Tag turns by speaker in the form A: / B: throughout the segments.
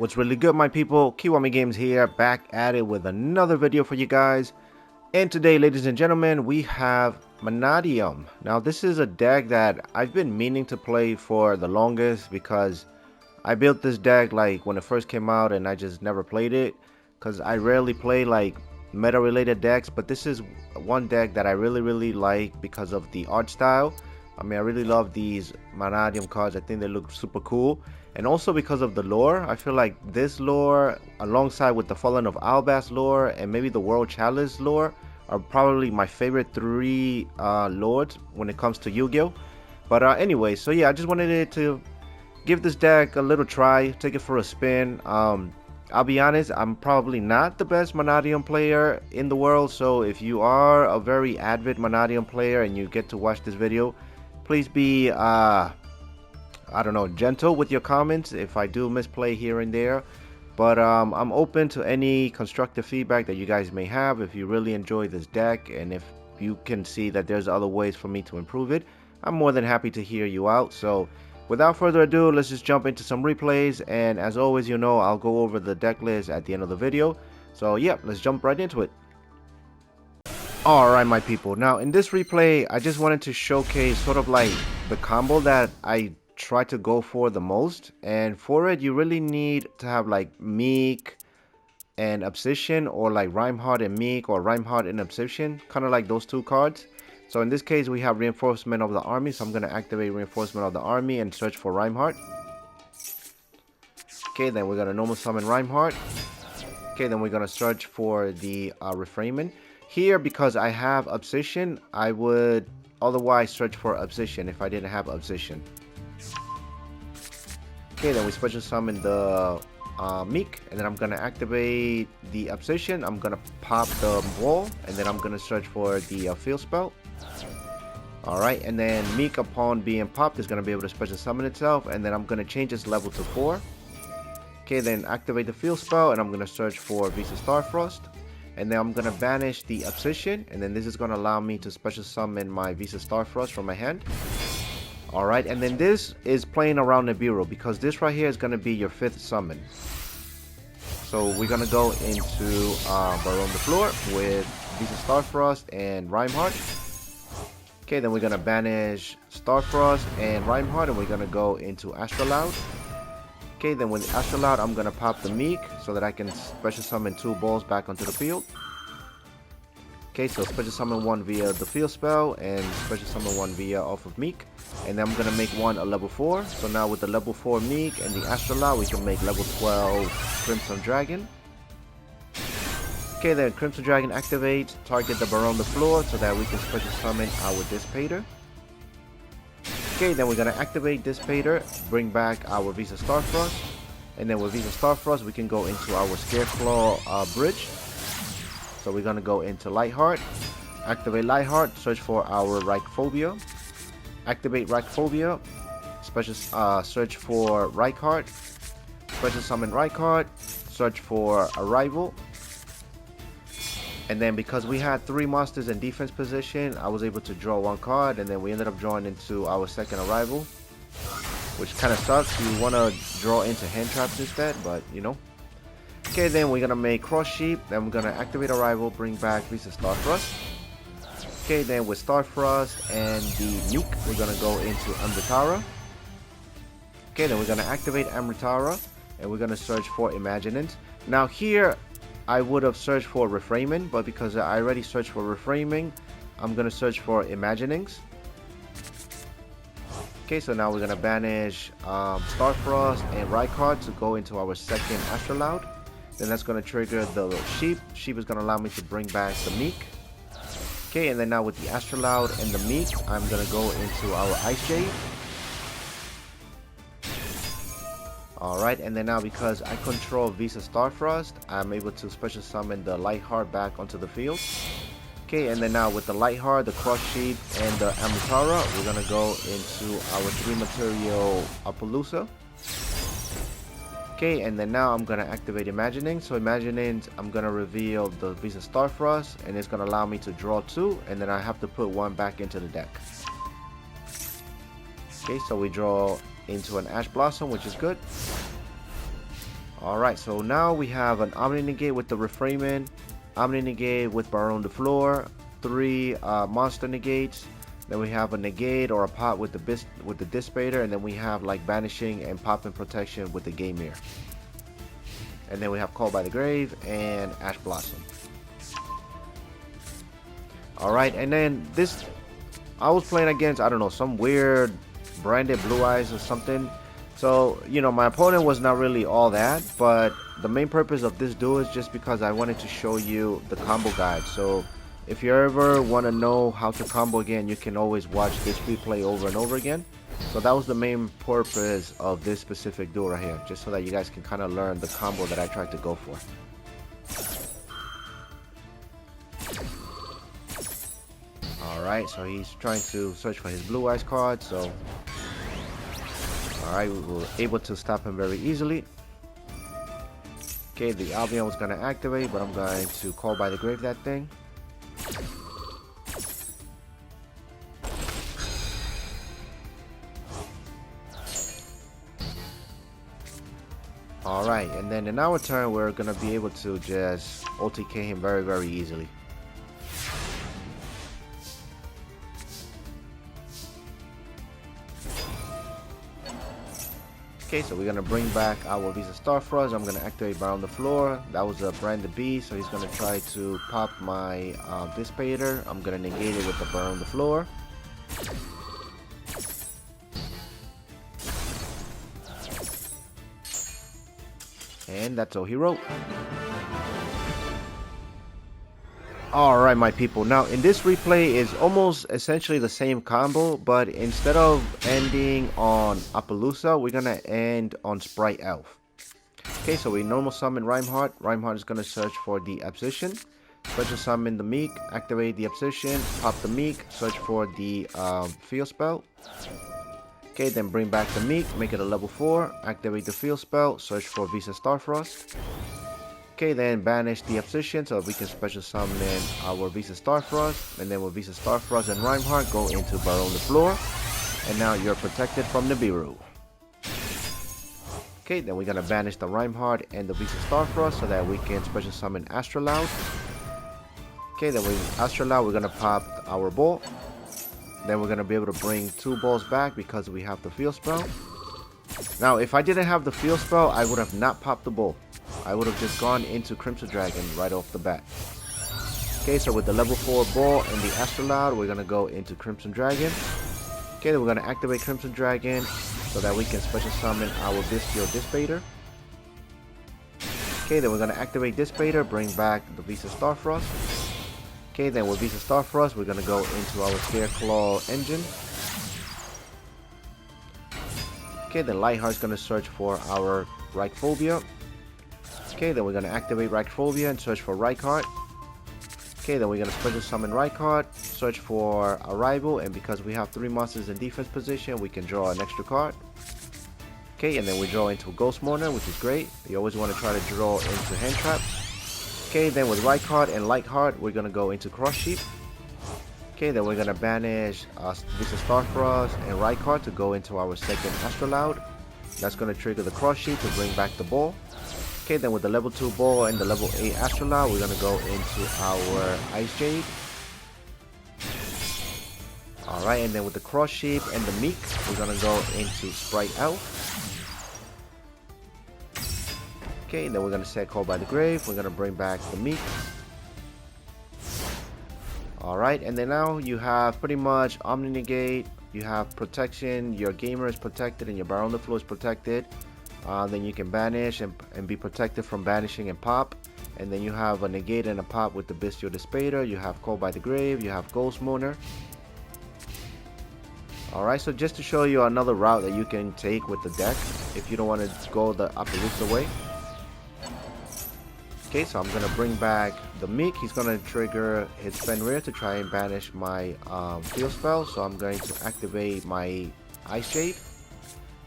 A: What's really good, my people? Kiwami Games here, back at it with another video for you guys. And today, ladies and gentlemen, we have MANNADIUM. Now, this is a deck that I've been meaning to play for the longest because I built this deck like when it first came out and I just never played it because I rarely play like meta-related decks. But this is one deck that I really like because of the art style. I mean, I really love these MANNADIUM cards. I think they look super cool. And also because of the lore. I feel like this lore, alongside with the Fallen of Albas lore and maybe the World Chalice lore, are probably my favorite three lords when it comes to Yu-Gi-Oh! But anyway, so yeah, I just wanted to give this deck a little try, take it for a spin. I'll be honest, I'm probably not the best MANNADIUM player in the world. So if you are a very avid MANNADIUM player and you get to watch this video, please be I don't know, gentle with your comments if I do misplay here and there. But I'm open to any constructive feedback that you guys may have. If you really enjoy this deck and if you can see that there's other ways for me to improve it, I'm more than happy to hear you out. So without further ado, let's just jump into some replays. And as always, you know, I'll go over the deck list at the end of the video. So yeah, let's jump right into it. Alright, my people, now in this replay I just wanted to showcase sort of like the combo that I try to go for the most, and for it you really need to have like Meek and Obsession, or like Reinhardt and Meek, or Reinhardt and Obsession, kind of like those two cards. So in this case we have Reinforcement of the Army, so I'm going to activate Reinforcement of the Army and search for Reinhardt. Okay, then we're going to normal summon Reinhardt. Okay, then we're going to search for the Refrainment. Here, because I have Obsession, I would otherwise search for Obsession if I didn't have Obsession. Okay, then we special summon the Meek, and then I'm gonna activate the Obsession. I'm gonna pop the wall, and then I'm gonna search for the field spell. Alright, and then Meek, upon being popped, is gonna be able to special summon itself, and then I'm gonna change its level to 4. Okay, then activate the field spell, and I'm gonna search for Visa Starfrost. And then I'm gonna banish the Obsession, and then this is gonna allow me to special summon my Visa Starfrost from my hand. Alright, and then this is playing around Nibiru, because this right here is going to be your 5th summon. So we're going to go into Baron the Floor with Visa Starfrost and Reinhardt. Okay, then we're going to banish Starfrost and Reinhardt, and we're going to go into Astrolaud. Okay, then with Astrolaud, I'm going to pop the Meek so that I can special summon 2 balls back onto the field. Okay, so special summon 1 via the field spell and special summon 1 via off of Meek. And then I'm going to make one a level 4. So now with the level 4 Meek and the Astrolaud, we can make level 12 Crimson Dragon. Okay, then Crimson Dragon activates, target the Baron the Floor so that we can special summon our Dissipator. Okay, then we're going to activate Dissipator, bring back our Visa Starfrost. And then with Visa Starfrost, we can go into our Scareclaw bridge. So we're going to go into Lightheart, activate Lightheart, search for our Reichphobia, activate Reichphobia, special search for Reichardt, special summon Reichardt, search for Arrival. And then because we had 3 monsters in defense position, I was able to draw 1 card, and then we ended up drawing into our second Arrival, which kind of sucks. You want to draw into hand traps instead, but you know. Okay, then we're gonna make Cross Sheep, then we're gonna activate Arrival, bring back Visa Starfrost. Okay, then with Starfrost and the Meek, we're gonna go into Amritara. Okay, then we're gonna activate Amritara, and we're gonna search for Imaginant. Now here, I would have searched for Refrainment, but because I already searched for Reframing, I'm gonna search for Imaginings. Okay, so now we're gonna banish Starfrost and Reichardt to go into our second Astrolaud. Then that's going to trigger the Sheep. Sheep is going to allow me to bring back the Meek. Okay, and then now with the Astrolaud and the Meek, I'm going to go into our Ice Jade. Alright, and then now because I control Visa Starfrost, I'm able to special summon the Lightheart back onto the field. Okay, and then now with the Lightheart, the Cross Sheep, and the Amritara, we're going to go into our 3 material Appaloosa. Okay, and then now I'm going to activate Imagining. So Imagining, I'm going to reveal the Visa Starfrost, and it's going to allow me to draw 2, and then I have to put 1 back into the deck. Okay, so we draw into an Ash Blossom, which is good. Alright, so now we have an Omni Negate with the Reframen, Omni Negate with Bar on the Floor, 3 Monster Negates, then we have a Negate or a Pop with the Dissipator, and then we have like Banishing and Pop and Protection with the Game Mirror. And then we have Call by the Grave and Ash Blossom. Alright, and then this, I was playing against, I don't know, some weird branded Blue Eyes or something. So, you know, my opponent was not really all that, but the main purpose of this duel is just because I wanted to show you the combo guide. So, if you ever want to know how to combo again, you can always watch this replay over and over again. So that was the main purpose of this specific duel right here, just so that you guys can kind of learn the combo that I tried to go for. Alright, so he's trying to search for his Blue Eyes card, so... Alright, we were able to stop him very easily. Okay, the Albion was going to activate, but I'm going to Call by the Grave that thing. Alright, and then in our turn, we're going to be able to just OTK him very, very easily. Okay, so we're going to bring back our Visa Starfrost. I'm going to activate Bar on the Floor. That was a branded B, so he's going to try to pop my Dissipator. I'm going to negate it with the Bar on the Floor. And that's all he wrote. Alright, my people, now in this replay is almost essentially the same combo, but instead of ending on Appaloosa, we're gonna end on Sprite Elf. Okay, so we normal summon Rhymeheart. Rhymeheart is gonna search for the Obsession. Special summon the Meek, activate the Obsession, pop the Meek, search for the Field Spell. Okay, then bring back the Meek, make it a level 4, activate the Field Spell, search for Visa Starfrost. Okay, then banish the Obsession so we can special summon our Visa Starfrost, and then with Visa Starfrost and Rhymeheart go into Bar on the Floor, and now you're protected from the Nibiru. Okay, then we're gonna banish the Rhymeheart and the Visa Starfrost so that we can special summon Astrolaud. Okay, then with Astrolaud we're gonna pop our ball. Then we're gonna be able to bring 2 balls back because we have the Field Spell. Now, if I didn't have the Field Spell, I would have not popped the ball. I would have just gone into Crimson Dragon right off the bat. Okay, so with the level 4 ball and the Astrolaud, we're gonna go into Crimson Dragon. Okay, then we're gonna activate Crimson Dragon so that we can special summon our Bestial Dissipator. Okay, then we're gonna activate Dissipator, bring back the Visa Starfrost. Okay, then with Visa Starfrost, we're gonna go into our Scareclaw engine. Okay, then Lightheart's gonna search for our Reichphobia. Okay, then we're gonna activate Reichphobia and search for Reichardt. Okay, then we're gonna special summon Reichardt, search for Arrival, and because we have 3 monsters in defense position, we can draw an extra card. Okay, and then we draw into Ghost Mourner, which is great. You always want to try to draw into Hand Trap. Okay, then with Reichardt and Lightheart, we're gonna go into Cross Sheep. Okay, then we're gonna banish Visa Starfrost and Reichardt to go into our second Astrolaud. That's gonna trigger the Cross Sheep to bring back the ball. Okay, then with the level 2 ball and the level 8 Astrolaud, we're gonna go into our Ice Jade. Alright, and then with the Cross Sheep and the Meek, we're gonna go into Sprite Elf. Okay, then we're gonna set Call by the Grave. We're gonna bring back the Meek. Alright, and then now you have pretty much Omni Negate, you have protection, your gamer is protected and your Bar on the Floor is protected. Then you can banish and be protected from banishing and pop. And then you have a negate and a pop with the Bestial Dissipator. You have Call by the Grave, you have Ghost Mourner. Alright, so just to show you another route that you can take with the deck if you don't want to go the Appaloosa way. Okay, so I'm going to bring back the Meek. He's going to trigger his Fenrir to try and banish my Field Spell. So I'm going to activate my Ice Jade.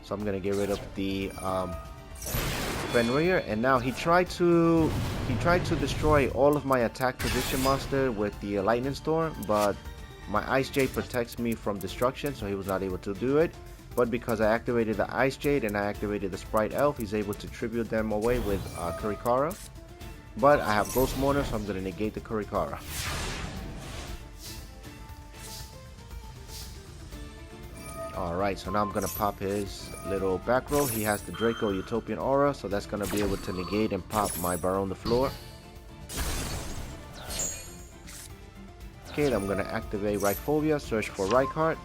A: So I'm going to get rid of the Fenrir. And now he tried to destroy all of my attack position monster with the Lightning Storm. But my Ice Jade protects me from destruction, so he was not able to do it. but because I activated the Ice Jade and I activated the Sprite Elf, he's able to tribute them away with Kurikara. But I have Ghost Mourner, so I'm going to negate the Kurikara. Alright, so now I'm going to pop his little back row. He has the Draco Utopian Aura, so that's going to be able to negate and pop my Baron the Floor. Okay, then I'm going to activate Ryphobia, search for Rykart.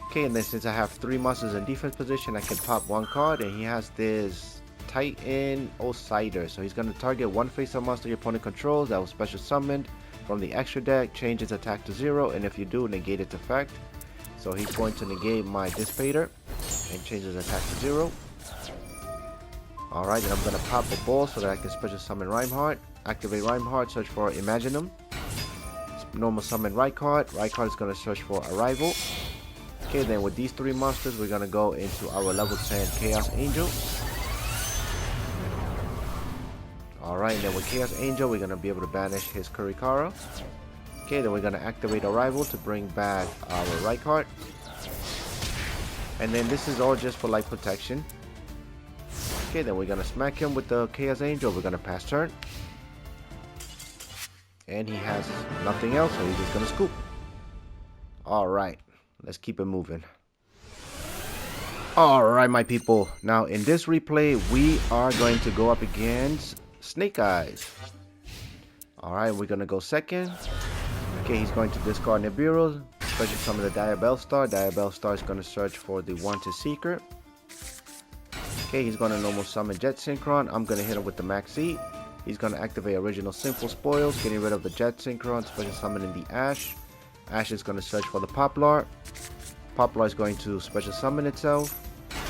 A: Okay, and then since I have 3 monsters in defense position, I can pop 1 card, and he has this Titan Osider. So he's going to target 1 face-up monster your opponent controls that was special summoned from the extra deck, change its attack to 0, and if you do, negate its effect. So he's going to negate my Dissipator and change his attack to 0. Alright, then I'm going to pop a ball so that I can special summon Reinhardt. Activate Reinhardt, search for Imaginium. Normal summon Rykart. Rykart is going to search for Arrival. Okay, then with these 3 monsters, we're going to go into our level 10 Chaos Angel. Alright, then with Chaos Angel, we're going to be able to banish his Kurikara. Okay, then we're going to activate Arrival to bring back our Rykart. And then this is all just for life protection. Okay, then we're going to smack him with the Chaos Angel. We're going to pass turn. And he has nothing else, so he's just going to scoop. Alright, let's keep it moving. Alright, my people. Now, in this replay, we are going to go up against Snake Eyes. Alright, we're going to go second. Okay, he's going to discard Nibiru, special summon the Diabell Star. Diabell Star is going to search for the Wanted Seeker. Okay, he's going to normal summon Jet Synchron. I'm going to hit him with the Max E. He's going to activate Original Simple Spoils, getting rid of the Jet Synchron, special summoning the Ash. Ash is going to search for the Poplar. Poplar is going to special summon itself.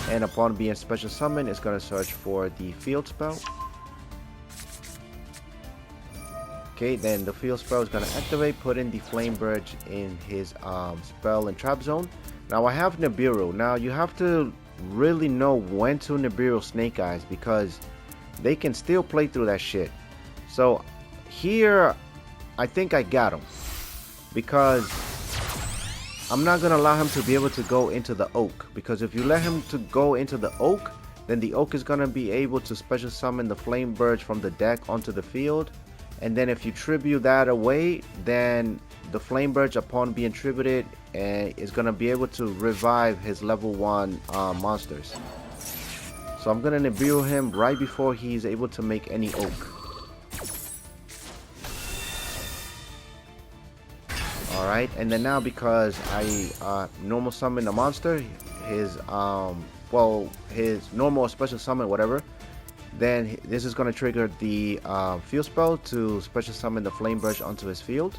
A: And upon being special summoned, it's going to search for the Field Spell. Okay, then the Field Spell is going to activate, put in the Flame Birch in his spell and trap zone. Now I have Nibiru. Now you have to really know when to Nibiru Snake Eyes because they can still play through that shit. So here, I think I got him. Because I'm not going to allow him to be able to go into the Oak. Because if you let him to go into the Oak, then the Oak is going to be able to special summon the Flame Birch from the deck onto the field. And then if you tribute that away, then the Flame Birch, upon being tributed, is going to be able to revive his level 1 monsters. So I'm going to Nibiru him right before he's able to make any Oak. Alright, and then now because I normal summon a monster, his normal or special summon, whatever, then this is going to trigger the field spell to special summon the Flame Birch onto his field.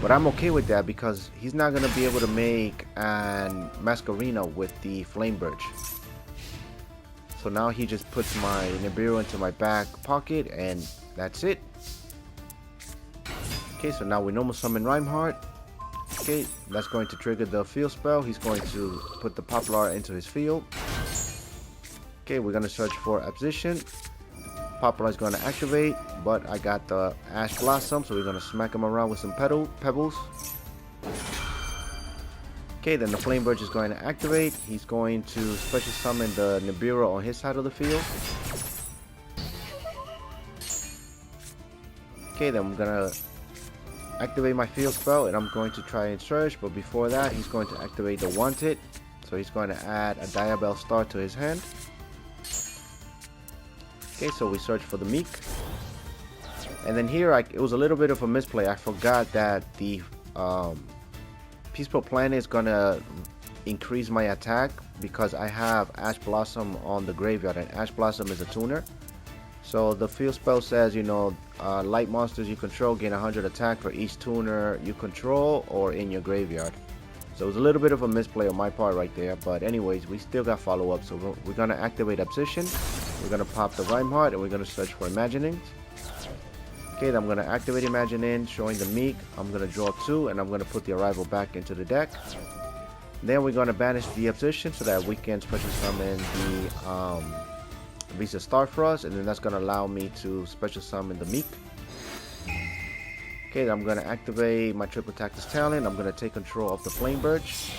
A: But I'm okay with that because he's not going to be able to make an Masquerena with the Flame Birch. So now he just puts my Nibiru into my back pocket and that's it. Okay, so now we normal summon Reinhardt. Okay, that's going to trigger the field spell. He's going to put the Poplar into his field. Okay, we're going to search for Opposition. Poplar is going to activate, but I got the Ash Blossom, so we're going to smack him around with some pebbles. Okay, then the Flame Birch is going to activate. He's going to special summon the Nibiru on his side of the field. Okay, then I'm going to activate my field spell, and I'm going to try and search, but before that, he's going to activate the Wanted. So he's going to add a Diabell Star to his hand. Okay, so we search for the Meek. And then here, it was a little bit of a misplay. I forgot that the Peaceful Planet is going to increase my attack because I have Ash Blossom on the graveyard, and Ash Blossom is a tuner. So the field spell says, you know, light monsters you control gain 100 attack for each tuner you control or in your graveyard. So it was a little bit of a misplay on my part right there, but anyways, we still got follow-up. So we're going to activate Obsession. We're going to pop the Reinhardt, and we're going to search for Imaginings. Okay, then I'm going to activate Imagining, showing the Meek. I'm going to draw 2, and I'm going to put the Arrival back into the deck. Then we're going to banish the Obsession so that we can special summon the Visa Starfrost, and then that's going to allow me to special summon the Meek. Okay, then I'm going to activate my Triple Tactics Talent. I'm going to take control of the Flame Birch.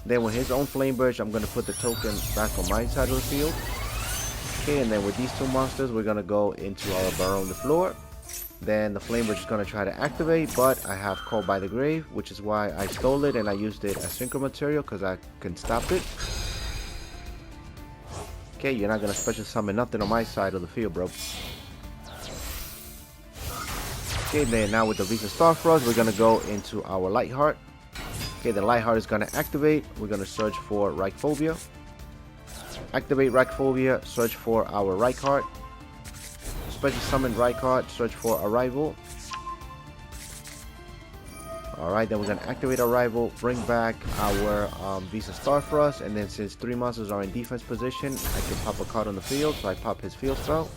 A: Then with his own Flame Burst, I'm going to put the token back on my side of the field. Okay, and then with these two monsters, we're going to go into our Baron the Floor. Then the Flame Burst is going to try to activate, but I have Called by the Grave, which is why I stole it and I used it as synchro material because I can stop it. Okay, you're not going to special summon nothing on my side of the field, bro. Okay, then now with the Visa Starfrost, we're going to go into our Lightheart. Okay, the Lightheart is going to activate. We're going to search for Reichphobia. Activate Reichphobia, search for our Reichheart. Special summon Reichheart, search for Arrival. Alright, then we're going to activate Arrival, bring back our Visa Starfrost, and then since 3 monsters are in defense position, I can pop a card on the field, so I pop his field spell.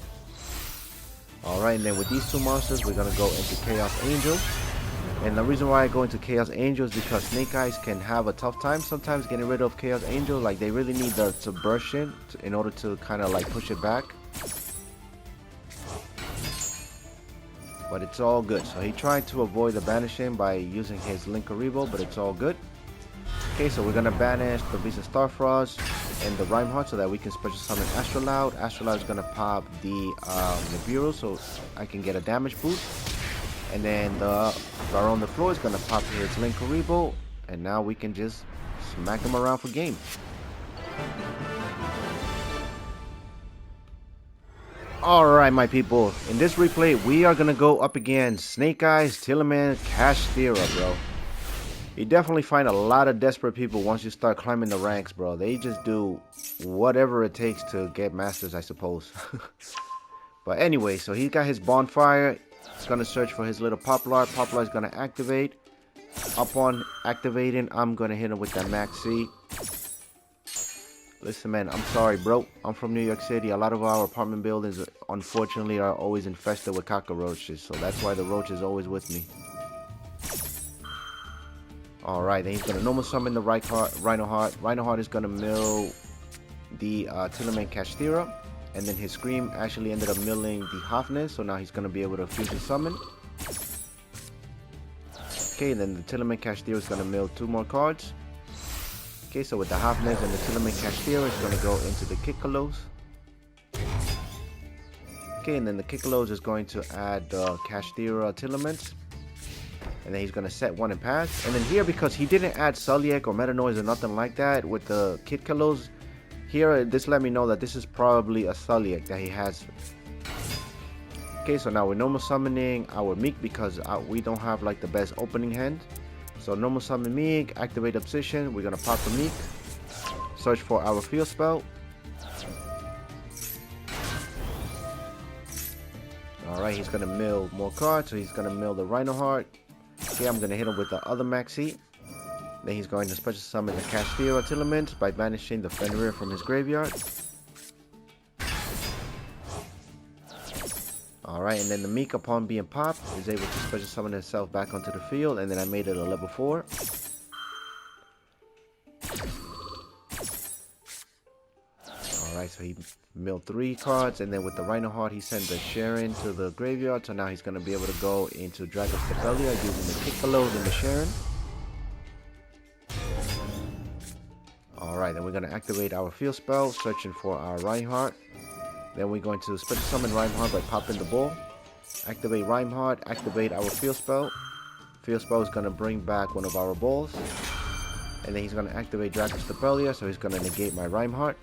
A: Alright, and then with these 2 monsters, we're going to go into Chaos Angel. And the reason why I go into Chaos Angel is because Snake Eyes can have a tough time sometimes getting rid of Chaos Angel. Like, they really need the Subversion in order to kind of like push it back. But it's all good. So he tried to avoid the banishing by using his Linkaribo, but it's all good. Okay, so we're going to banish the Visa Starfrost and the Rhymeheart so that we can special summon Astrolaud. Astrolaud is going to pop the Nibiru so I can get a damage boost. And then the Baron the Floor is going to pop his Linkaribo, and now we can just smack him around for game. Alright, my people, in this replay we are going to go up against Snake Eyes, Tearlaments, Kashtira, bro. You definitely find a lot of desperate people once you start climbing the ranks, bro. They just do whatever it takes to get masters, I suppose. But anyway, so he got his Bonfire. He's going to search for his little Poplar. Poplar is going to activate. Upon activating, I'm going to hit him with that Maxi. Listen, man, I'm sorry, bro. I'm from New York City. A lot of our apartment buildings, unfortunately, are always infested with cockroaches. So that's why the roach is always with me. Alright, then he's going to normal summon the Rhinoheart. Rhinoheart is going to mill the Tearlaments Kashtira. And then his Scream actually ended up milling the Hafnes, so now he's going to be able to fusion summon. Okay, then the Tearlaments Kashtira is going to mill 2 more cards. Okay, so with the Hafnes and the Tearlaments Kashtira, it's going to go into the Kikalos. Okay, and then the Kikalos is going to add the Kashtira Tearlaments. And then he's going to set 1 and pass. And then here, because he didn't add Sulliek or Meta Noise or nothing like that with the Kikalos, here, this let me know that this is probably a Sulliek that he has. Okay, so now we're normal summoning our Meek because we don't have like the best opening hand. So normal summon Meek, activate Obsession. We're gonna pop the Meek, search for our field spell. Alright, he's gonna mill more cards, so he's gonna mill the Rhinoheart. Okay, I'm gonna hit him with the other Maxi. Then he's going to special summon the Kashtira Tearlaments by banishing the Fenrir from his graveyard. Alright, and then the Meek, upon being popped, is able to special summon himself back onto the field, and then I made it a level 4. Alright, so he milled 3 cards, and then with the Rhinoheart, he sent the Sharon to the graveyard, so now he's going to be able to go into Dragon's Stapelia using the Kikalos and the Sharon. Alright, then we're going to activate our field spell, searching for our Reinhardt. Then we're going to special summon Reinhardt by popping the ball. Activate Reinhardt, activate our field spell. Field spell is going to bring back one of our balls. And then he's going to activate Dragon's Stapelia, so he's going to negate my Reinhardt.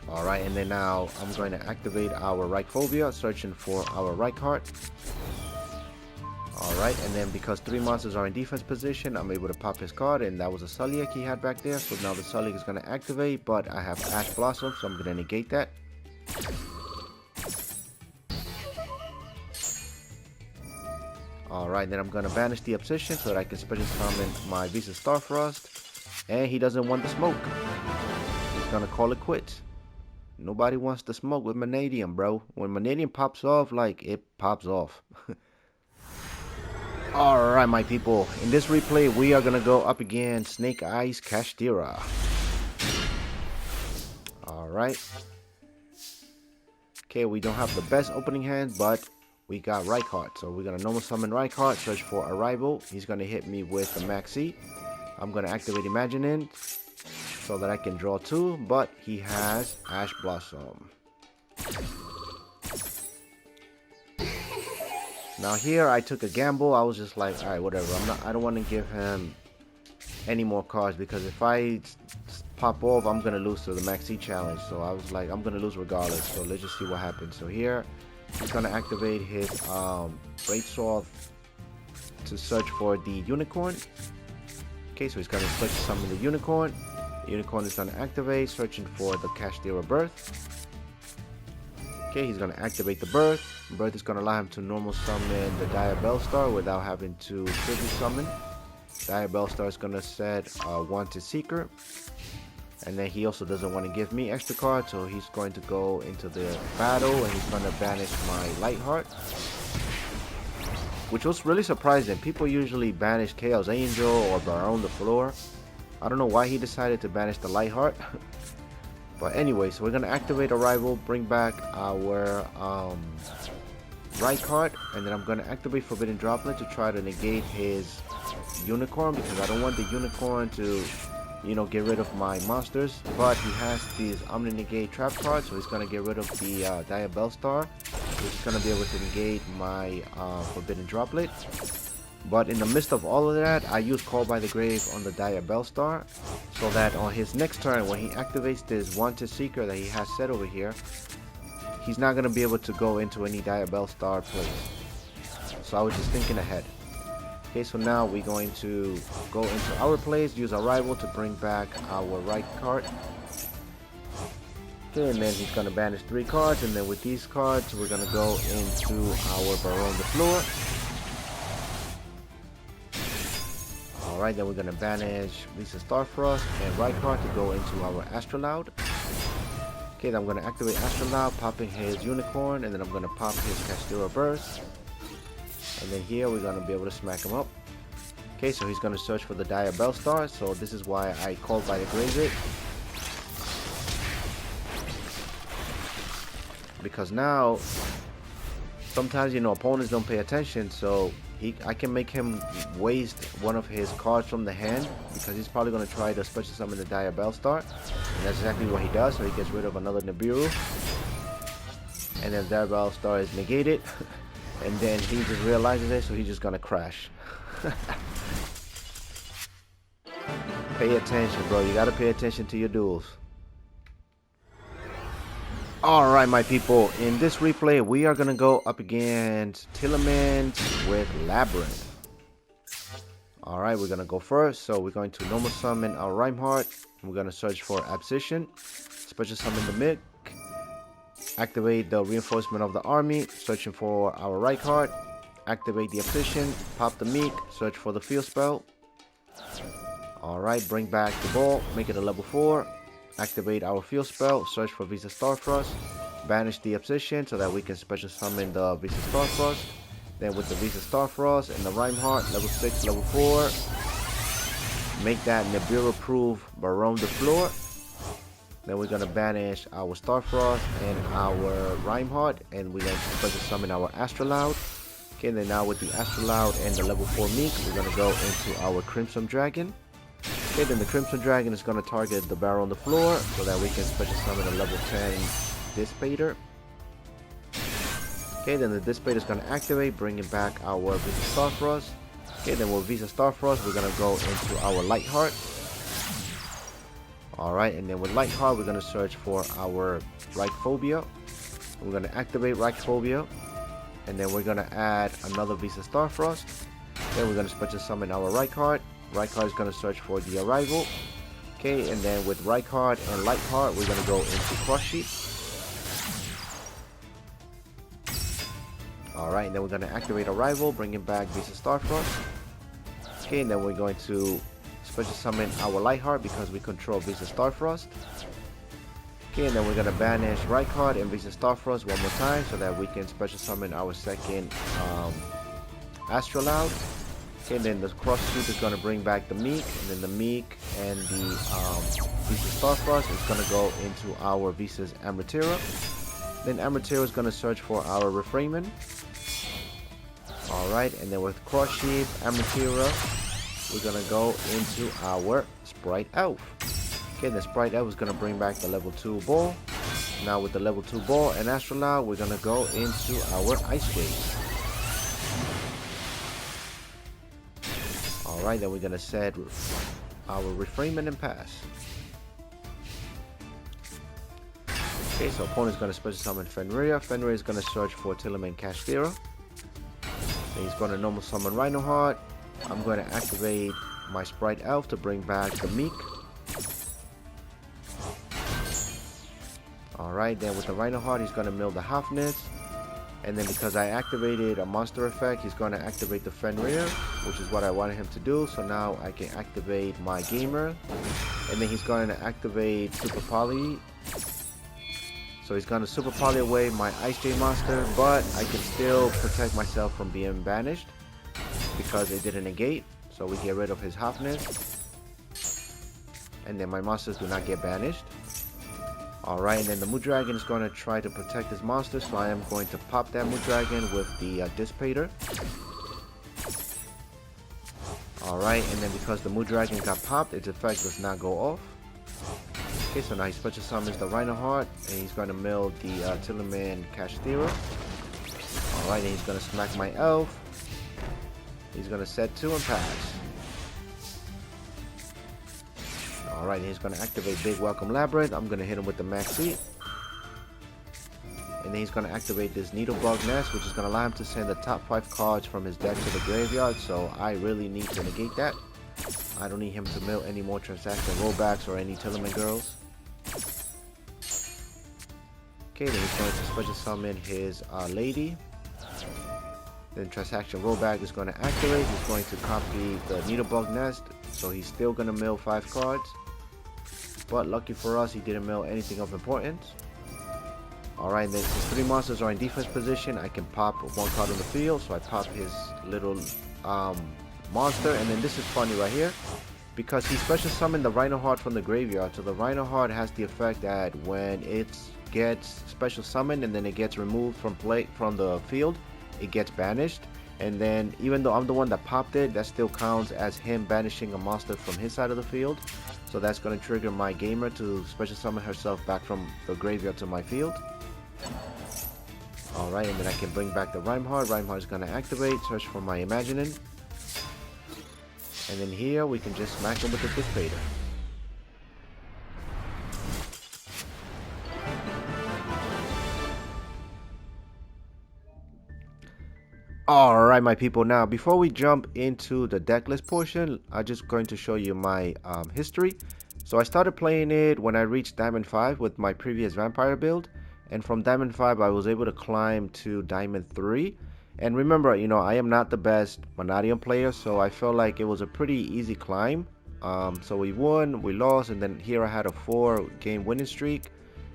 A: Alright, and then now I'm going to activate our Reichphobia, searching for our Reichheart. Alright, and then because 3 monsters are in defense position, I'm able to pop his card, and that was a Sulliek he had back there. So now the Sulliek is going to activate, but I have Ash Blossom, so I'm going to negate that. Alright, then I'm going to banish the Obsession so that I can special summon my Visa Starfrost. And he doesn't want the smoke. He's going to call it quits. Nobody wants to smoke with MANNADIUM, bro. When MANNADIUM pops off, like, it pops off. Alright, my people, in this replay we are gonna go up against Snake Eyes Kashtira. Alright. Okay, we don't have the best opening hand, but we got Rykart. So we're gonna normal summon Rykart, search for a rival. He's gonna hit me with the Maxi. I'm gonna activate Imagining so that I can draw 2, but he has Ash Blossom. Now here I took a gamble. I was just like, all right, whatever. I don't want to give him any more cards, because if I pop off, I'm gonna lose to the Maxi challenge. So I was like, I'm gonna lose regardless. So let's just see what happens. So here he's gonna activate his Great Sword to search for the Unicorn. Okay, so he's gonna search summon the Unicorn. The Unicorn is gonna activate, searching for the Kashtira Birth. Okay, he's gonna activate the Birth. Birth is gonna allow him to normal summon the Bellstar without having to tribute summon. Bellstar is gonna set Wanted Seeker, and then he also doesn't want to give me extra cards, so he's going to go into the battle and he's gonna banish my Lightheart, which was really surprising. People usually banish Chaos Angel or Baron the Floor. I don't know why he decided to banish the Lightheart. But anyway, so we're gonna activate a rival, bring back our Rykart, and then I'm gonna activate Forbidden Droplet to try to negate his Unicorn, because I don't want the Unicorn to, you know, get rid of my monsters. But he has these Omni Negate trap cards, so he's gonna get rid of the Bellstar, which is gonna be able to negate my Forbidden Droplet. But in the midst of all of that, I use Call by the Grave on the Bellstar, so that on his next turn, when he activates this Wanted Seeker that he has set over here, he's not going to be able to go into any Bellstar place. So I was just thinking ahead. Okay, so now we're going to go into our place, use our rival to bring back our Rykart. Okay, and then he's going to banish 3 cards, and then with these cards, we're going to go into our Baron the Floor. Alright, then we're going to banish Lisa Starfrost and Rykart to go into our Astrolaud. Okay, then I'm going to activate Astrolaud, popping his Unicorn, and then I'm going to pop his Kashtira Burst. And then here we're going to be able to smack him up. Okay, so he's going to search for the Bellstar, so this is why I called by the Grave it. Because now, sometimes, you know, opponents don't pay attention, so I can make him waste one of his cards from the hand, because he's probably going to try to special summon the Bellstar, and that's exactly what he does. So he gets rid of another Nibiru, and then Bellstar is negated, and then he just realizes it, so he's just going to crash. Pay attention, bro. You got to pay attention to your duels. Alright, my people, in this replay we are going to go up against Tearlaments with Labrynth. Alright, we're going to go first. So we're going to normal summon our Reinhardt. We're going to search for Abscission, special summon the Mick, activate the reinforcement of the army, searching for our Rykart, activate the Abscission, pop the Meek, search for the field spell. Alright, bring back the ball, make it a level 4. Activate our field spell, search for Visa Starfrost, banish the Abscission so that we can special summon the Visa Starfrost. Then with the Visa Starfrost and the Reinhardt, level 6, level 4, make that Nibiru-proof Baron the Floor. Then we're going to banish our Starfrost and our Reinhardt, and we're going to special summon our Astrolaud. Okay, and then now with the Astrolaud and the level 4 Meek, we're going to go into our Crimson Dragon. Okay, then the Crimson Dragon is going to target the Baron on the floor so that we can special summon a level 10 Dissipator. Okay, then the Dissipator is going to activate, bringing back our Visa Starfrost. Okay, then with Visa Starfrost, we're going to go into our Lightheart. Alright, and then with Lightheart, we're going to search for our Rhyphobia. We're going to activate Rhyphobia, and then we're going to add another Visa Starfrost. Then we're going to special summon our Rykart. Rykart is going to search for the Arrival. Okay, and then with Rykart and Lightheart, we're going to go into Crush Sheet. Alright, and then we're going to activate Arrival, bringing back Visa Starfrost. Okay, and then we're going to special summon our Lightheart because we control Visa Starfrost. Okay, and then we're going to banish Rykart and Visa Starfrost one more time so that we can special summon our second Astrolaud. Okay, and then the Cross Sheet is going to bring back the Meek, and then the Meek and the Visa Starfrost is going to go into our Visa's Amatera. Then Amatera is going to search for our Refrainment. Alright, and then with Cross Sheep, Amatera, we're gonna go into our Sprite Elf. Okay, the Sprite Elf is gonna bring back the level 2 ball. Now with the level 2 ball and Astronaut, we're gonna go into our Ice Wave. Alright, then we're gonna set our Refrainment and Pass. Okay, so opponent's gonna special summon Fenrir. Fenrir is gonna search for Tearlaments Kashtira. Then he's gonna normal summon Rhinoheart. I'm gonna activate my Sprite Elf to bring back the Meek. Alright, then with the Rhinoheart, he's gonna mill the Halfness. And then because I activated a monster effect, he's gonna activate the Fenrir, which is what I wanted him to do. So now I can activate my Gamer. And then he's gonna activate Super Poly. So he's gonna Super Poly away my Ice J monster, but I can still protect myself from being banished because it didn't negate. So we get rid of his Halfness. And then my monsters do not get banished. Alright, and then the Moon Dragon is going to try to protect his monster, so I am going to pop that Moon Dragon with the Dissipator. Alright, and then because the Moon Dragon got popped, its effect does not go off. Okay, so now he special summons the Rhinoheart, and he's going to mill the Tearlaments Kashtira. Alright, and he's going to smack my Elf. He's going to set 2 and pass. Alright, he's going to activate Big Welcome Labrynth. I'm going to hit him with the Maxi. And then he's going to activate this Needlebug Nest, which is going to allow him to send the top 5 cards from his deck to the graveyard. So I really need to negate that. I don't need him to mill any more transaction rollbacks or any Tearlaments girls. Okay, then he's going to special summon his Lady. Then transaction rollback is going to activate. He's going to copy the Needlebug Nest. So he's still going to mill 5 cards. But lucky for us, he didn't mill anything of importance. Alright, then since 3 monsters are in defense position, I can pop 1 card on the field. So I pop his little monster. And then this is funny right here, because he special summoned the Rhinoheart from the graveyard. So the Rhinoheart has the effect that when it gets special summoned and then it gets removed from the field, it gets banished. And then even though I'm the one that popped it, that still counts as him banishing a monster from his side of the field. So that's going to trigger my Gamer to special summon herself back from the graveyard to my field. Alright, and then I can bring back the Rhinoheart. Rhinoheart is going to activate, search for my Imagining. And then here we can just smack him with the Dissipator. Alright my people, now before we jump into the deck list portion, I'm just going to show you my history. So I started playing it when I reached Diamond 5 with my previous Vampire build, and from Diamond 5 I was able to climb to Diamond 3. And remember, you know, I am not the best MANNADIUM player, so I felt like it was a pretty easy climb. So we won, we lost, and then here I had a 4-game winning streak.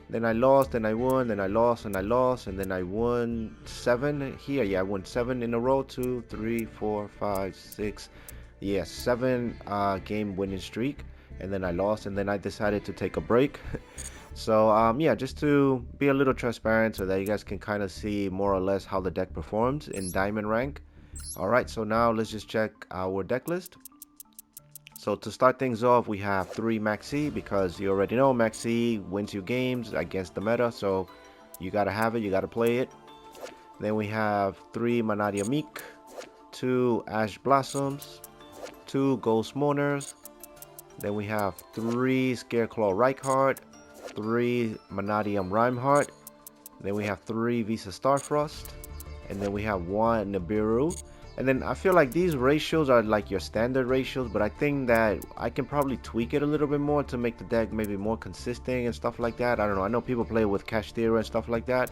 A: Then I lost, then I won, then I lost, and I lost, and then I won 7 here. Yeah, I won 7 in a row. 2, 3, 4, 5, 6. Yeah, 7 game winning streak. And then I lost, and then I decided to take a break. So yeah, just to be a little transparent so that you guys can kind of see more or less how the deck performs in Diamond rank. Alright, so now let's just check our deck list. So to start things off, we have 3 Maxi, because you already know Maxi wins you games against the meta, so you gotta have it, you gotta play it. Then we have 3 MANNADIUM Meek, 2 Ash Blossoms, 2 Ghost Mourners. Then we have 3 Scareclaw Reichheart, 3 MANNADIUM Rhymeheart. Then we have 3 Visa Starfrost, and then we have 1 Nibiru. And then I feel like these ratios are like your standard ratios, but I think that I can probably tweak it a little bit more to make the deck maybe more consistent and stuff like that. I don't know. I know people play with Kashtira and stuff like that,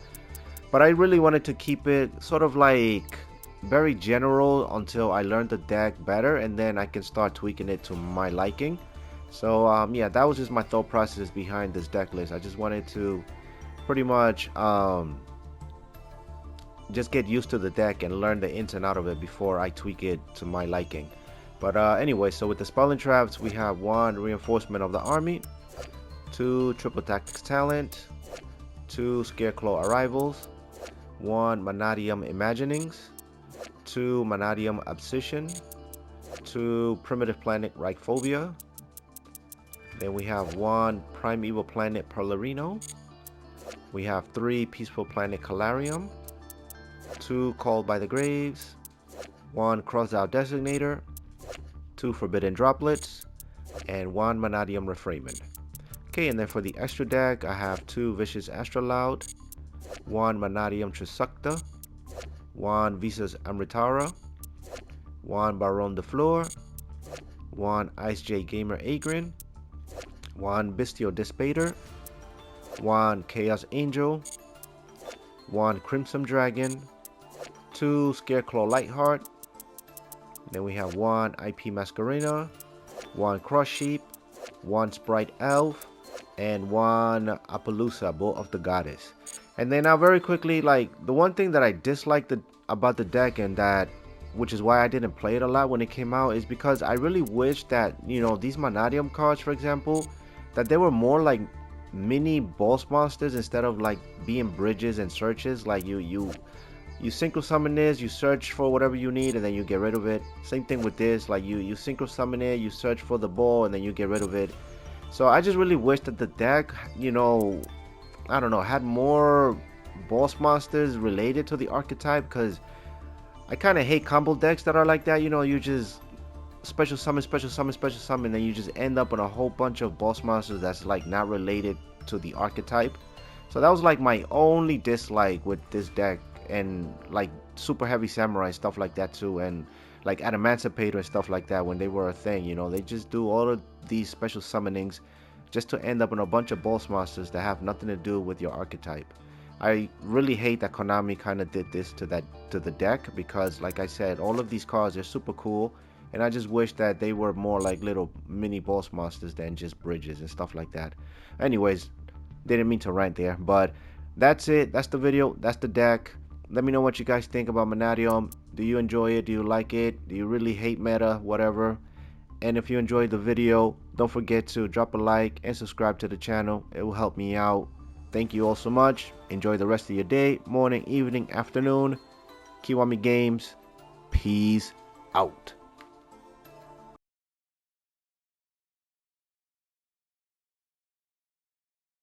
A: but I really wanted to keep it sort of like very general until I learned the deck better, and then I can start tweaking it to my liking. So yeah, that was just my thought process behind this deck list. I just wanted to pretty much just get used to the deck and learn the ins and out of it before I tweak it to my liking. But anyway, so with the Spelling Traps, we have 1 Reinforcement of the Army, 2 Triple Tactics Talent, 2 Scareclaw Arrivals, 1 MANNADIUM Imaginings, 2 MANNADIUM Obsession, 2 Primitive Planet Reichphobia. Then we have 1 Primeval Planet Perlerino. We have 3 Peaceful Planet Calarium, 2 Called by the Graves, 1 Crossed Out Designator, 2 Forbidden Droplets, and 1 MANNADIUM Refragment. Okay, and then for the extra deck, I have 2 Vicious Astrolaud, 1 MANNADIUM Trisukta, 1 Visas Amritara, 1 Baron de Fleur, 1 Ice J Gamer Agrin, 1 Bestial Dispater, 1 Chaos Angel, 1 Crimson Dragon, 2 Scareclaw Lightheart. Then we have 1 IP Masquerena, 1 Cross Sheep, 1 Sprite Elf, and 1 Appaloosa, Bolt of the Goddess. And then now very quickly, like the one thing that I disliked about the deck, and that which is why I didn't play it a lot when it came out, is because I really wish that, you know, these MANNADIUM cards, for example, that they were more like mini boss monsters instead of like being bridges and searches. Like you synchro summon this, you search for whatever you need, and then you get rid of it. Same thing with this, like you synchro summon it, you search for the ball, and then you get rid of it. So I just really wish that the deck, you know, I don't know, had more boss monsters related to the archetype, because I kind of hate combo decks that are like that. You know, you just special summon, special summon, special summon, and then you just end up on a whole bunch of boss monsters that's like not related to the archetype. So that was like my only dislike with this deck, and like super heavy samurai, stuff like that too, and like Adamantipator and stuff like that when they were a thing. You know, they just do all of these special summonings just to end up on a bunch of boss monsters that have nothing to do with your archetype. I really hate that Konami kind of did this to the deck, because like I said, all of these cards are super cool, and I just wish that they were more like little mini boss monsters than just bridges and stuff like that. Anyways, didn't mean to rant there, but that's it. That's the video. That's the deck. Let me know what you guys think about MANNADIUM. Do you enjoy it? Do you like it? Do you really hate meta? Whatever. And if you enjoyed the video, don't forget to drop a like and subscribe to the channel. It will help me out. Thank you all so much. Enjoy the rest of your day, morning, evening, afternoon. Kiwami Games. Peace out.